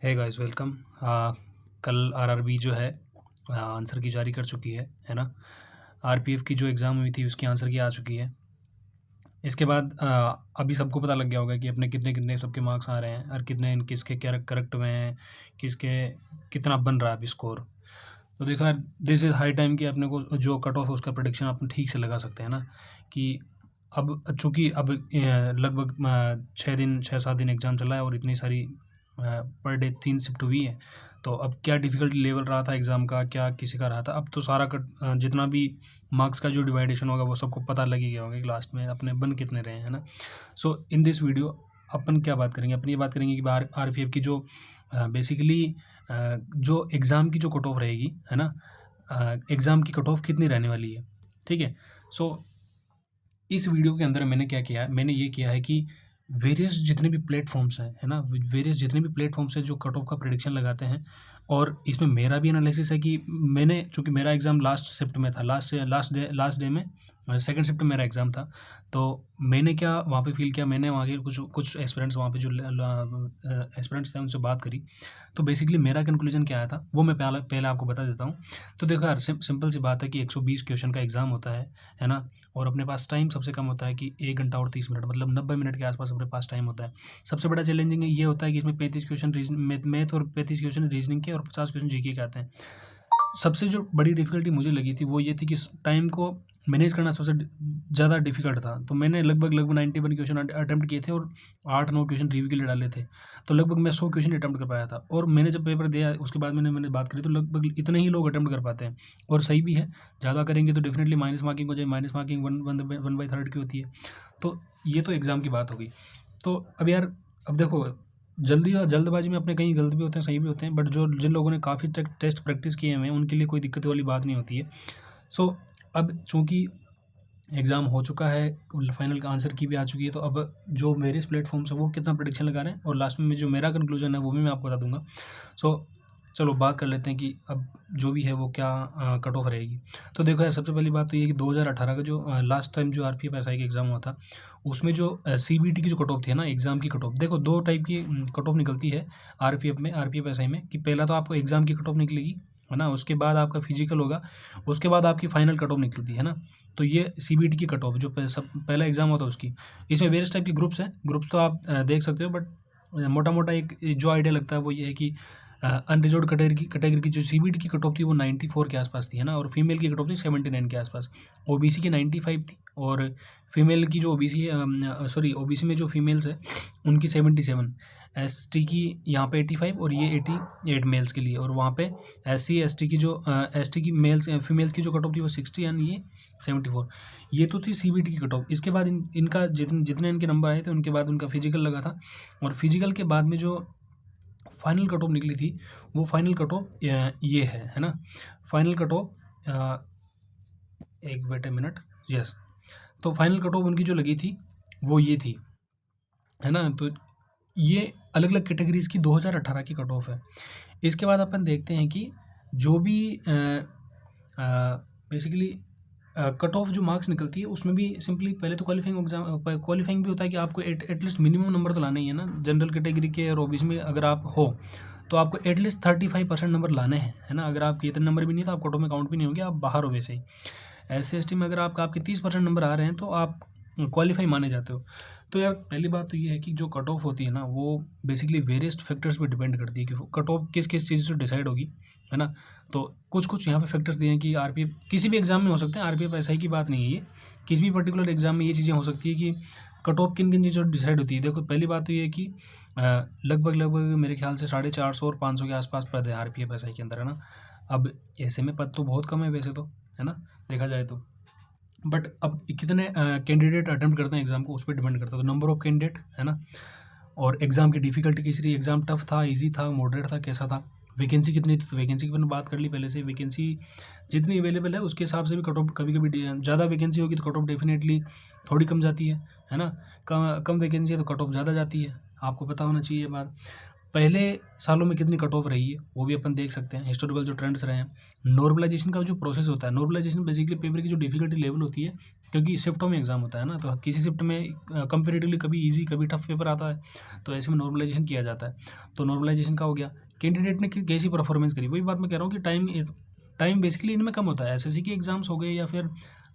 हे guys welcome. कल RRB जो है आंसर की जारी कर चुकी है ना। आरपीएफ की जो एग्ज़ाम हुई थी उसकी आंसर की आ चुकी है। इसके बाद अभी सबको पता लग गया होगा कि अपने कितने कितने सबके मार्क्स आ रहे हैं और कितने किसके करेक्ट हुए हैं, किसके कितना बन रहा है अभी स्कोर। तो देखो यार, दिस इज़ हाई टाइम कि अपने को जो कट ऑफ है उसका प्रोडिक्शन अपन ठीक से लगा सकते हैं ना। कि अब चूँकि अब लगभग 6 7 दिन एग्ज़ाम चला है और इतनी सारी पर डे 3 शिफ्ट हुई है। तो अब क्या डिफ़िकल्टी लेवल रहा था एग्ज़ाम का, क्या किसी का रहा था, अब तो सारा जितना भी मार्क्स का जो डिवाइडेशन होगा वो सबको पता लग ही गया होगा कि लास्ट में अपने बन कितने रहे हैं ना। सो इन दिस वीडियो अपन क्या बात करेंगे, अपन ये बात करेंगे कि आरपीएफ की जो बेसिकली जो एग्ज़ाम की जो कट ऑफ रहेगी है ना, एग्ज़ाम की कट ऑफ कितनी रहने वाली है। ठीक है। सो इस वीडियो के अंदर मैंने क्या किया है, मैंने ये किया है कि वेरियस जितने भी प्लेटफॉर्म्स हैं है ना, वेरियस जितने भी प्लेटफॉर्म्स हैं जो कट ऑफ का प्रेडिक्शन लगाते हैं। और इसमें मेरा भी एनालिसिस है कि मैंने, चूँकि मेरा एग्ज़ाम लास्ट शिफ्ट में था, लास्ट डे में सेकंड शिफ्ट में मेरा एग्ज़ाम था। तो मैंने क्या वहाँ पे फ़ील किया, मैंने वहाँ के कुछ कुछ एस्पिरेंट्स वहाँ पे जो एस्पिरेंट्स थे उनसे बात करी। तो बेसिकली मेरा कंक्लूजन क्या आया था वो मैं पहले पहले आपको बता देता हूँ। तो देखो यार, सिंपल सी बात है कि 120 क्वेश्चन का एग्ज़ाम होता है ना। और अपने पास टाइम सबसे कम होता है कि 1 घंटा और 30 मिनट, मतलब 90 मिनट के आसपास अपने पास टाइम होता है। सबसे बड़ा चैलेंजिंग ये होता है कि इसमें 35 क्वेश्चन मैथ और 35 क्वेश्चन रीजनिंग के और 50 क्वेश्चन जीके के आते हैं। सबसे जो बड़ी डिफ़िकल्टी मुझे लगी थी वो ये थी कि टाइम को मैनेज करना सबसे ज़्यादा डिफ़िकल्ट था। तो मैंने लगभग 91 क्वेश्चन अटेम्प्ट किए थे और 8-9 क्वेश्चन रिव्यू के लिए डाले थे। तो लगभग मैं 100 क्वेश्चन अटेम्प्ट कर पाया था। और मैंने जब पेपर दिया उसके बाद मैंने बात करी तो लगभग इतने ही लोग अटेम्प्ट कर पाते हैं। और सही भी है, ज़्यादा करेंगे तो डेफ़िनेटली माइनस मार्किंग हो जाए। माइनस मार्किंग 1/3 की होती है। तो ये तो एग्ज़ाम की बात हो गई। तो अब यार, अब देखो, जल्दी और जल्दबाजी में अपने कहीं गलत भी होते हैं, सही भी होते हैं, बट जो जिन लोगों ने काफ़ी टेस्ट प्रैक्टिस किए हुए हैं उनके लिए कोई दिक्कत वाली बात नहीं होती है। सो अब चूँकि एग्ज़ाम हो चुका है, फाइनल का आंसर की भी आ चुकी है, तो अब जो वेरियस प्लेटफॉर्म्स हैं वो कितना प्रेडिक्शन लगा रहे हैं और लास्ट में जो मेरा कंक्लूजन है वो भी मैं आपको बता दूंगा। सो चलो बात कर लेते हैं कि अब जो भी है वो क्या कट ऑफ रहेगी। तो देखो यार, सबसे पहली बात तो ये कि 2018 का जो लास्ट टाइम जो आरपीएफ एसआई का एग्ज़ाम हुआ था उसमें जो सीबीटी की जो कट ऑफ थी ना, एग्ज़ाम की कट ऑफ, देखो दो टाइप की कट ऑफ निकलती है आरपीएफ एसआई में। कि पहला तो आपको एग्ज़ाम की कट ऑफ निकलेगी है ना, उसके बाद आपका फिजिकल होगा, उसके बाद आपकी फाइनल कट ऑफ निकलती है ना। तो ये सीबीटी की कट ऑफ जो पहला एग्ज़ाम होता है उसकी। इसमें वेरियस टाइप के ग्रुप्स हैं, ग्रुप्स तो आप देख सकते हो, बट मोटा मोटा एक जो आइडिया लगता है वो ये है कि अनरिजर्व्ड कैटेगरी की जो सीबीटी की कट ऑफ थी वो 94 के आसपास थी है ना, और फीमेल की कट ऑफ थी 79 के आसपास। ओबीसी की 95 थी और फीमेल की जो ओबीसी है, सॉरी, ओबीसी में जो फीमेल्स है उनकी 77। एसटी की यहाँ पे 85 और ये 88 मेल्स के लिए। और वहाँ पे एससी एसटी की जो एसटी की मेल्स फीमेल्स की जो कट ऑफ थी वो 60 एंड ये 74। ये तो थी सीबीटी की कट ऑफ। इसके बाद इनका जितने इनके नंबर आए थे उनके बाद उनका फिजिकल लगा था। और फिजिकल के बाद में जो फाइनल कट ऑफ निकली थी वो फाइनल कट ऑफ ये है ना। फाइनल कट ऑफ, एक वेट ए मिनट, यस। तो फाइनल कट ऑफ उनकी जो लगी थी वो ये थी है ना। तो ये अलग अलग कैटेगरीज की 2018 की कट ऑफ है। इसके बाद अपन देखते हैं कि जो भी बेसिकली कट ऑफ जो मार्क्स निकलती है उसमें भी सिंपली पहले तो क्वालिफाइंग भी होता है कि आपको एटलीस्ट मिनिमम नंबर तो लाना ही है ना। जनरल कैटेगरी के और ओबीसी में अगर आप हो तो आपको एटलीस्ट 35% नंबर लाने हैं है ना। अगर आपके इतने नंबर भी नहीं तो आप कट ऑफ में काउंट भी नहीं होंगे, आप बाहर हो वैसे ही। SC ST में अगर आपके 30% नंबर आ रहे हैं तो आप क्वालिफाई माने जाते हो। तो यार पहली बात तो ये है कि जो कट ऑफ होती है ना वो बेसिकली वेरियस फैक्टर्स पे डिपेंड करती है कि कट ऑफ किस किस चीज़ से डिसाइड होगी है ना। तो कुछ कुछ यहाँ पे फैक्टर्स दिए हैं कि आरपीएफ किसी भी एग्जाम में हो सकते हैं, आरपीएफ ऐसा ही की बात नहीं है ये, किसी भी पर्टिकुलर एग्जाम में ये चीज़ें हो सकती है कि कट ऑफ किन किन चीज़ों से डिसाइड होती है। देखो पहली बात तो ये है कि लगभग लगभग मेरे ख्याल से 450 और 500 के आसपास पद है आरपीएफ ऐसा के अंदर है ना। अब ऐसे में पद तो बहुत कम है वैसे तो है ना, देखा जाए तो। बट अब कितने कैंडिडेट अटेम्प्ट करते हैं एग्ज़ाम को उस पर डिपेंड करता है। तो नंबर ऑफ़ कैंडिडेट है ना, और एग्ज़ाम की डिफ़िकल्टी किस रही, एग्ज़ाम टफ था, इजी था, मॉडरेट था, कैसा था, वैकेंसी कितनी थी। तो वैकेंसी की मैंने बात कर ली पहले से। वैकेंसी जितनी अवेलेबल है उसके हिसाब से भी कट ऑफ कभी कभी ज़्यादा वैकेंसी होगी तो कट ऑफ डेफिनेटली थोड़ी कम जाती है ना। कम वैकेंसी है तो कट ऑफ ज़्यादा जाती है, आपको पता होना चाहिए ये बात। पहले सालों में कितनी कट ऑफ रही है वो भी अपन देख सकते हैं, हिस्टोरिकल जो ट्रेंड्स रहे हैं। नॉर्मलाइजेशन का जो प्रोसेस होता है, नॉर्मलाइजेशन बेसिकली पेपर की जो डिफिकल्टी लेवल होती है, क्योंकि शिफ्टों में एग्जाम होता है ना, तो किसी शिफ्ट में कंपेरेटिवली कभी इजी कभी टफ पेपर आता है, तो ऐसे में नॉर्मलाइजेशन किया जाता है। तो नॉर्मलाइजेशन का हो गया, कैंडिडेट ने कैसी परफॉर्मेंस करी, वही बात मैं कह रहा हूँ कि टाइम बेसिकली इनमें कम होता है। एसएससी के एग्जाम्स हो गए या फिर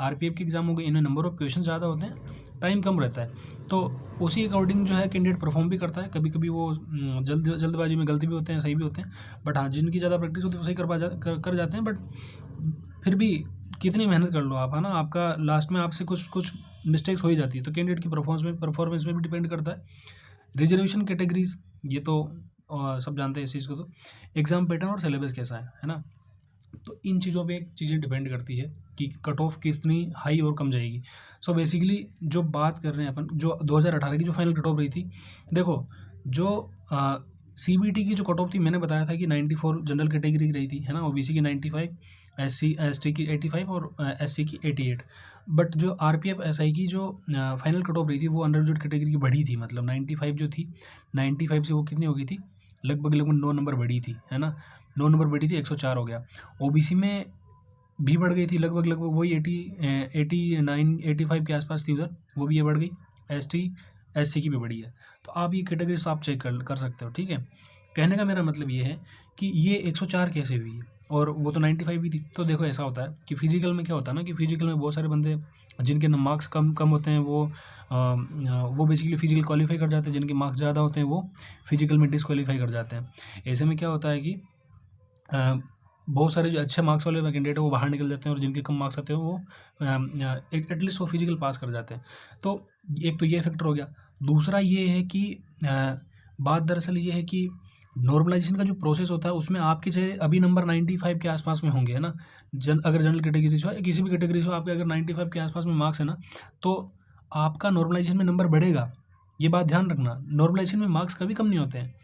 आरपीएफ के एग्जाम हो गए, इनमें नंबर ऑफ क्वेश्चन ज़्यादा होते हैं, टाइम कम रहता है, तो उसी अकॉर्डिंग जो है कैंडिडेट परफॉर्म भी करता है। कभी कभी वो जल्दबाजी में गलती भी होते हैं, सही भी होते हैं, बट हाँ जिनकी ज़्यादा प्रैक्टिस होती है वो सही कर जाते हैं। बट फिर भी कितनी मेहनत कर लो आप, है ना, आपका लास्ट में आपसे कुछ कुछ मिस्टेक्स हो ही जाती है, तो कैंडिडेट की परफॉर्मेंस में भी डिपेंड करता है। रिजर्वेशन कैटेगरीज, ये तो सब जानते हैं इस चीज़ को। तो एग्ज़ाम पैटर्न और सिलेबस कैसा है ना, तो इन चीज़ों पे चीज़ें डिपेंड करती है कि कट ऑफ कितनी हाई और कम जाएगी। सो बेसिकली जो बात कर रहे हैं अपन, जो 2018 की जो फाइनल कट ऑफ रही थी, देखो जो सीबीटी की जो कट ऑफ थी, मैंने बताया था कि 94 जनरल कैटेगरी की रही थी, है ना, ओबीसी की 95, एससी एसटी की 85 और एससी की 88। बट जो आरपीएफ एसआई की जो फाइनल कट ऑफ रही थी वो अंडर कैटेगरी की बढ़ी थी, मतलब 95 जो थी, 95 से वो कितनी हो गई थी, लगभग लगभग 9 नंबर बढ़ी थी, है ना, 9 नंबर बढ़ी थी, 104 हो गया। ओबीसी में भी बढ़ गई थी, लगभग लगभग वही 89 85 के आसपास थी उधर, वो भी ये बढ़ गई। एसटी एससी की भी बढ़ी है। तो आप ये कैटेगरीज आप चेक कर सकते हो, ठीक है। कहने का मेरा मतलब ये है कि ये 104 कैसे हुई है, और वो तो 95 भी थी। तो देखो ऐसा होता है कि फिजिकल में क्या होता है ना, कि फिजिकल में बहुत सारे बंदे जिनके मार्क्स कम कम होते हैं वो बेसिकली फिजिकल क्वालिफाई कर जाते हैं, जिनके मार्क्स ज़्यादा होते हैं वो फिजिकल में डिसक्वालीफाई कर जाते हैं। ऐसे में क्या होता है कि बहुत सारे जो अच्छे मार्क्स वाले कैंडिडेट है वो बाहर निकल जाते हैं, और जिनके कम मार्क्स आते हैं वो एटलीस्ट वो फिजिकल पास कर जाते हैं। तो एक तो ये फैक्टर हो गया। दूसरा ये है कि बात दरअसल ये है कि नॉर्मलाइजेशन का जो प्रोसेस होता है उसमें आपके चाहे अभी नंबर 95 के आसपास में होंगे, है ना, अगर जनरल कैटेगरी से हो या किसी भी कैटेगरी से हो, आपके अगर 95 के आसपास में मार्क्स है ना, तो आपका नॉर्मलाइजेशन में नंबर बढ़ेगा। ये बात ध्यान रखना, नॉर्मलाइजेशन में मार्क्स कभी कम नहीं होते हैं।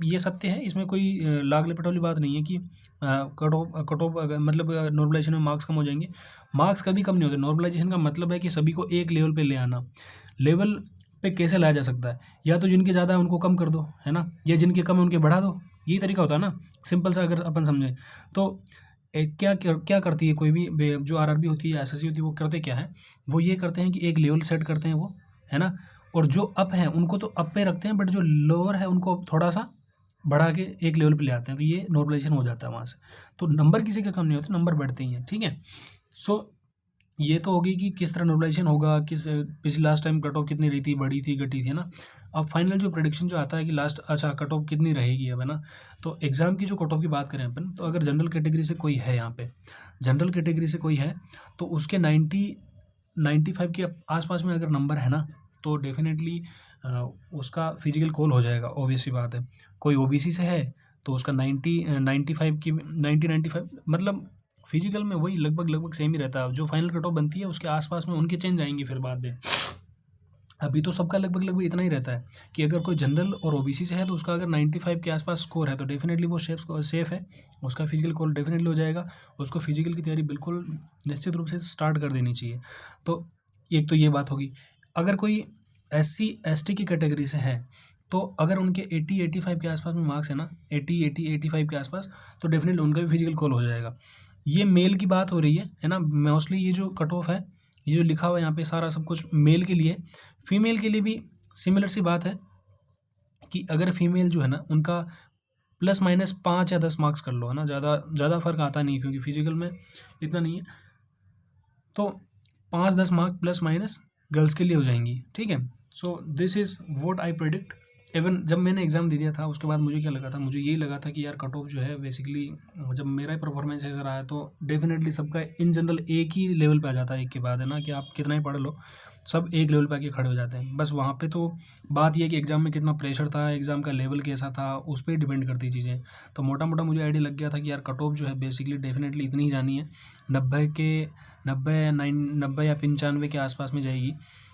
ये सत्य है, इसमें कोई लाग लपेट वाली बात नहीं है कि कट ऑफ मतलब नॉर्मलाइजेशन में मार्क्स कम हो जाएंगे। मार्क्स कभी कम नहीं होते। नॉर्मलाइजेशन का मतलब है कि सभी को एक लेवल पे ले आना। लेवल पे कैसे लाया जा सकता है, या तो जिनके ज़्यादा है उनको कम कर दो, है ना, या जिनके कम है उनके बढ़ा दो, यही तरीका होता है ना, सिंपल सा अगर अपन समझें तो। क्या क्या क्या करती है कोई भी जो आरआरबी होती है, एसएससी होती है, वो करते क्या है, वो ये करते हैं कि एक लेवल सेट करते हैं वो, है ना, और जो अप है उनको तो अप पे रखते हैं, बट जो लोअर है उनको थोड़ा सा बढ़ा के एक लेवल पे ले आते हैं, तो ये नॉर्मलाइजेशन हो जाता है वहाँ से। तो नंबर किसी के कम नहीं होते, नंबर बढ़ते ही हैं, ठीक है। सो ये तो होगी कि किस तरह नॉर्मलाइजेशन होगा, किस पिछले लास्ट टाइम कट ऑफ कितनी रही थी, बढ़ी थी, घटी थी, है ना। अब फाइनल जो प्रेडिक्शन जो आता है कि लास्ट अच्छा कट ऑफ कितनी रहेगी अब, है ना। तो एग्ज़ाम की जो कट ऑफ की बात करें अपन, तो अगर जनरल कैटेगरी से कोई है यहाँ पे, जनरल कैटेगरी से कोई है, तो उसके 95 के आसपास में अगर नंबर है ना, तो डेफिनेटली उसका फिजिकल कॉल हो जाएगा, ऑब्वियस सी बात है। कोई ओबीसी से है तो उसका 95 की 95 मतलब फिजिकल में वही लगभग लगभग सेम ही रहता है। जो फाइनल कट ऑफ बनती है उसके आसपास में उनके चेंज आएंगे फिर बाद में। अभी तो सबका लगभग लगभग इतना ही रहता है कि अगर कोई जनरल और ओबीसी से है तो उसका अगर 95 के आसपास स्कोर है तो डेफिनेटली वो सेफ है, उसका फिजिकल कॉल डेफिनेटली हो जाएगा। उसको फिजिकल की तैयारी बिल्कुल निश्चित रूप से स्टार्ट कर देनी चाहिए। तो एक तो ये बात होगी। अगर कोई SC ST की कैटेगरी से है, तो अगर उनके 80-85 के आसपास में मार्क्स है ना, 80-85 के आसपास, तो डेफिनेटली उनका भी फिजिकल कॉल हो जाएगा। ये मेल की बात हो रही है ना, मोस्टली ये जो कट ऑफ है, ये जो लिखा हुआ है यहाँ पे सारा सब कुछ मेल के लिए। फीमेल के लिए भी सिमिलर सी बात है कि अगर फीमेल जो है ना उनका प्लस माइनस 5 या 10 मार्क्स कर लो, है ना, ज़्यादा फर्क आता नहीं, क्योंकि फिजिकल में इतना नहीं है, तो 5-10 मार्क प्लस माइनस गर्ल्स के लिए हो जाएंगी, ठीक है। So this is what I predict. Even जब मैंने एग्ज़ाम दे दिया था उसके बाद मुझे क्या लगा था, मुझे यही लगा था कि यार कट ऑफ जो है बेसिकली, जब मेरा ही परफॉर्मेंस ऐसा रहा है तो डेफिनेटली सबका इन जनरल एक ही लेवल पे आ जाता है, एक के बाद, है ना, कि आप कितना ही पढ़ लो सब एक लेवल पे आके खड़े हो जाते हैं। बस वहाँ पे तो बात ये है कि एग्ज़ाम में कितना प्रेशर था, एग्ज़ाम का लेवल कैसा था, उस पर डिपेंड करती चीज़ें। तो मोटा मोटा मुझे आइडिया लग गया था कि यार कट ऑफ जो है बेसिकली डेफिनेटली इतनी ही जानी है, 90 या 95 के आसपास में जाएगी।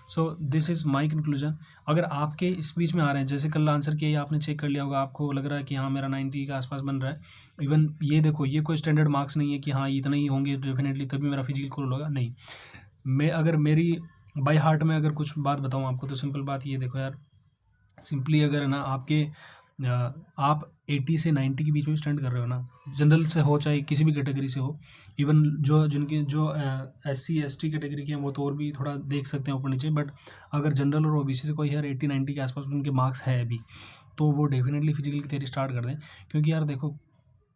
So this is my conclusion. अगर आपके इस बीच में आ रहे हैं, जैसे कल आंसर किया आपने चेक कर लिया होगा, आपको लग रहा है कि हाँ मेरा 90 के आसपास बन रहा है, इवन ये देखो ये कोई स्टैंडर्ड मार्क्स नहीं है कि हाँ इतना ही होंगे डेफिनेटली तभी मेरा फिजिकल कॉल होगा, नहीं। मैं अगर मेरी बाय हार्ट में अगर कुछ बात बताऊँ आपको, तो सिंपल बात ये देखो यार, सिंपली अगर है ना आपके आप 80 से 90 के बीच में स्टंट कर रहे हो ना, जनरल से हो चाहे किसी भी कैटेगरी से हो, इवन जो जिनके जो एससी एसटी कैटेगरी के हैं वो तो और भी थोड़ा देख सकते हैं ऊपर नीचे, बट अगर जनरल और ओबीसी से कोई यार 80-90 के आसपास उनके मार्क्स है अभी, तो वो डेफिनेटली फिजिकल की तैयारी स्टार्ट कर दें। क्योंकि यार देखो,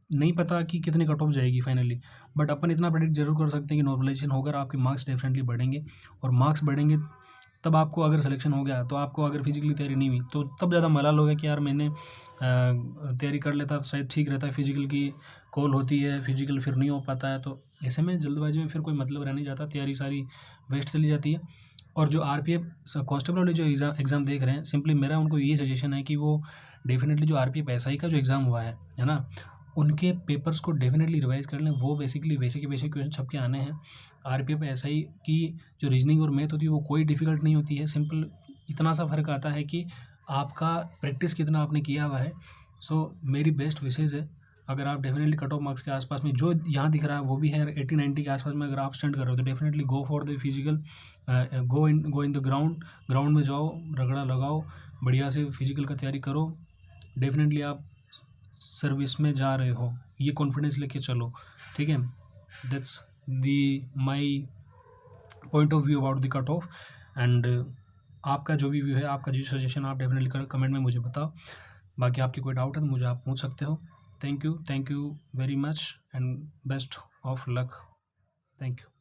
नहीं पता कि कितनी कट ऑफ जाएगी फाइनली, बट अपन इतना प्रेडिक्ट जरूर कर सकते हैं कि नॉर्मलाइजेशन होकर आपके मार्क्स डेफिनेटली बढ़ेंगे, और मार्क्स बढ़ेंगे तब आपको अगर सिलेक्शन हो गया, तो आपको अगर फिजिकली तैयारी नहीं हुई तो तब ज़्यादा मलाल होगा कि यार मैंने तैयारी कर लेता तो शायद ठीक रहता है, फिजिकल की कॉल होती है, फिजिकल फिर नहीं हो पाता है, तो ऐसे में जल्दबाजी में फिर कोई मतलब रह नहीं जाता, तैयारी सारी वेस्ट चली जाती है। और जो आरपीएफ कांस्टेबल वाले जो एग्ज़ाम देख रहे हैं, सिंपली मेरा उनको ये सजेशन है कि वो डेफिनेटली जो आरपीएफ एसआई का जो एग्ज़ाम हुआ है ना, उनके पेपर्स को डेफिनेटली रिवाइज़ कर लें। वो बेसिकली वैसे के वैसे क्वेश्चन छप के आने हैं। आरपीएफ एसआई की जो रीजनिंग और मैथ होती है वो कोई डिफ़िकल्ट नहीं होती है, सिंपल इतना सा फ़र्क आता है कि आपका प्रैक्टिस कितना आपने किया हुआ है। सो मेरी बेस्ट विशेज़ है, अगर आप डेफिनेटली कट ऑफ मार्क्स के आसपास में जो यहाँ दिख रहा है वो भी है 80-90 के आसपास में, अगर आप स्टंट कर रहे हो तो definitely go for the physical, go in the ground में जाओ, रगड़ा लगाओ, बढ़िया से फिजिकल का तैयारी करो। डेफिनेटली आप सर्विस में जा रहे हो, ये कॉन्फिडेंस लेके चलो, ठीक है। That's the my point of view about the cut off. And आपका जो भी व्यू है, आपका जो सजेशन, आप डेफिनेटली कमेंट में मुझे बताओ। बाकी आपकी कोई डाउट है तो मुझे आप पूछ सकते हो। Thank you very much and best of luck. Thank you.